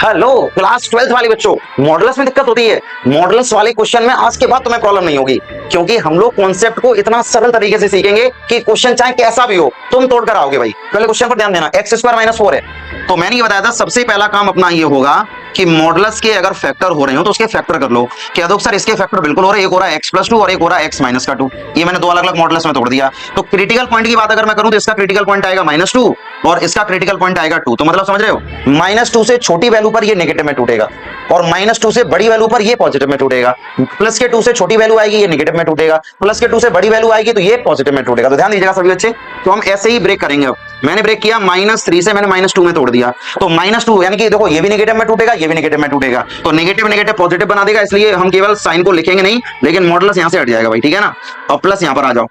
Hello class 12th वाले बच्चों, modulus में दिक्कत होती है। मॉडुलस वाले क्वेश्चन में आज के बाद तुम्हें प्रॉब्लम नहीं होगी, क्योंकि हम लोग कॉन्सेप्ट को इतना सरल तरीके से सीखेंगे कि क्वेश्चन चाहे कैसा भी हो तुम तोड़ कर आओगे। भाई पहले क्वेश्चन पर ध्यान देना, एक्स स्क्वायर माइनस 4 है। तो मैंने ये बताया था सबसे पहला काम अपना ये होगा कि मॉडुलस के अगर फैक्टर हो रहे हो तो उसके फैक्टर कर लो। क्या दो सर इसके फैक्टर बिल्कुल हो रहे हैं, एक हो रहा है x+2 और एक हो रहा है x - 2। ये मैंने दो अलग अलग मॉडुलस में तोड़ दिया। तो क्रिटिकल पॉइंट की बात अगर मैं करूं तो इसका क्रिटिकल पॉइंट आएगा -2 और इसका क्रिटिकल पॉइंट आएगा 2। तो मतलब समझ रहे हो, -2 से छोटी वैल्यू पर ये नेगेटिव में टूटेगा और -2 से बड़ी वैल्यू पर ये पॉजिटिव में टूटेगा। प्लस के 2 से छोटी वैल्यू आएगी ये नेगेटिव में टूटेगा, प्लस के 2 से बड़ी वैल्यू आएगी तो ये पॉजिटिव में टूटेगा। तो ध्यान दीजिएगा सभी बच्चे। तो हम ऐसे ही ब्रेक करेंगे। अब मैंने ब्रेक किया -3 से मैंने -2 में तोड़ दिया। तो -2 यानी कि देखो ये भी नेगेटिव में टूटेगा, ये भी नेगेटिव में टूटेगा। तो नेगेटिव नेगेटिव पॉजिटिव बना देगा, इसलिए हम केवल साइन को लिखेंगे नहीं, लेकिन मॉडुलस यहां से हट जाएगा भाई, ठीक है ना। और प्लस यहां पर आ जाओ।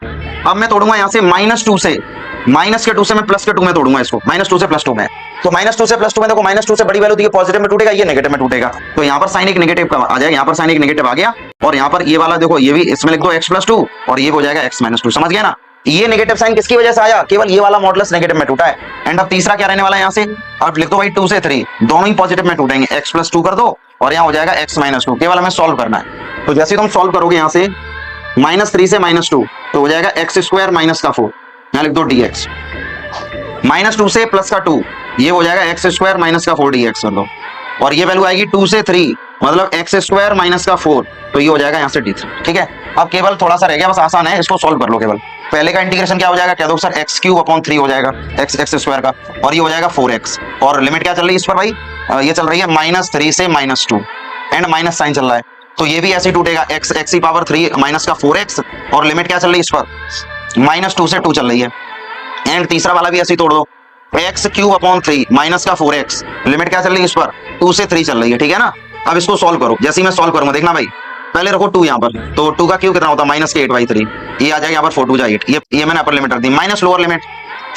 अब मैं तोड़ूंगा यहां से -2 से, माइनस के 2 से मैं प्लस के 2 में तोड़ूंगा इसको, -2 से +2 में। तो -2 से +2 में देखो -2 से बड़ी वैल्यू दी पॉजिटिव में टूटेगा, ये नेगेटिव में टूटेगा। तो यहाँ पर साइन एक नेगेटिव का आ जाएगा, यहाँ पर साइन एक नेगेटिव आ गया और यहाँ पर ये वाला देखो ये भी इसमें लिख दो x+2 और ये हो जाएगा x - 2। समझ गया ना। ये नेगेटिव साइन किसकी वजह से आया, केवल ये वाला मॉडुलस नेगेटिव में टूटा है। एंड अब तीसरा क्या रहने वाला है यहाँ से, अब लिख दो भाई 2 से 3 दोनों ही पॉजिटिव में टूटेंगे, x+2 कर दो और यहाँ हो जाएगा x - 2। केवल हमें सॉल्व करना है। तो जैसे तुम सॉल्व करोगे यहाँ से -3 से -2 तो हो जाएगा x² - 4, यहाँ लिख दो dx। -2 से प्लस का 2 ये हो जाएगा x² - 4 dx कर दो और ये वैल्यू आएगी 2 से 3 मतलब x² - 4 तो ये हो जाएगा यहाँ से d3। ठीक है, अब केवल थोड़ा सा रह गया, बस आसान है, इसको सॉल्व कर लो। केवल पहले का इंटीग्रेशन क्या हो जाएगा, क्या दो सर x³/3 हो जाएगा x² का और ये हो जाएगा 4x। और लिमिट क्या चल रही है इस पर भाई, ये चल रही है -3 से -2 एंड माइनस साइन चल रहा है तो ये भी ऐसे ही टूटेगा, x³ माइनस का 4x और लिमिट क्या चल रही है इस पर -2 से 2 चल रही है। एंड तीसरा वाला भी ऐसे ही तोड़ दो, x³ माइनस का 4x लिमिट क्या चल रही है इस पर 2 से 3 चल रही है। ठीक है ना। अब इसको सॉल्व करो, जैसे ही मैं सॉल्व करूंगा देखना भाई, पहले रखो 2 यहाँ पर, तो 2 का क्यूब कितना होता है -8/3, ये आ जाएगा यहाँ पर 4 2 जा 8, ये मैंने अपर लिमिट रख दी। माइनस लोअर लिमिट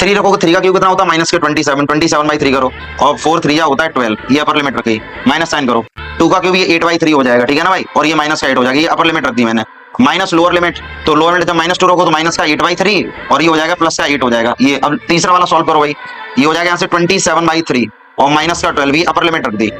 3 रखोगे, 3 का क्यूब कितना होता है -27, 27/3 करो और 4 3 होता है 12, ये अपर लिमिट रखी, माइनस साइन करो 2 का क्यूब ये 8/3 हो जाएगा। ठीक है ना भाई, और ये माइनस का 8 हो जाएगा, ये अपर लिमिट रख दी मैंने। माइनस लोअर लिमिट, तो लोअर लिमिट जब -2 रखो तो माइनस का 8/3 और ये हो जाएगा प्लस का 8 हो जाएगा। ये अब तीसरा वाला सॉल्व करो भाई, ये हो जाएगा यहाँ से 27/3 और माइनस का 12, ये अपर लिमिट रख दी।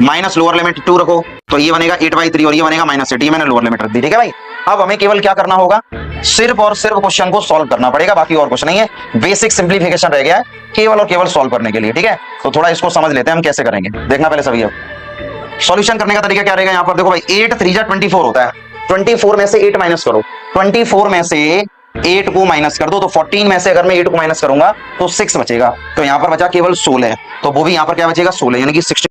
माइनस लोअर लिमिट 2 रखो तो ये बनेगा 8/3 और ये बनेगा -8, ये मैंने लोअर लिमिट रख दी। ठीक है भाई, अब हमें केवल क्या करना होगा, सिर्फ और सिर्फ क्वेश्चन को सॉल्व करना पड़ेगा, बाकी और कुछ नहीं है। बेसिक सिंप्लीफिकेशन रह गया है केवल और केवल सॉल्व करने के लिए। ठीक है, तो थोड़ा इसको समझ लेते हैं हम कैसे करेंगे, देखना पहले सभी। अब सॉल्यूशन करने का तरीका क्या रहेगा, यहाँ पर देखो भाई 8 3 जा 24 होता है, 24 में से 8 माइनस करो, 24 में से 8 को माइनस कर दो तो 14 में से अगर मैं 8 को माइनस करूंगा तो 6 बचेगा। तो यहाँ पर बचा केवल 16, तो वो भी यहाँ पर क्या बचेगा 16 यानी कि 16।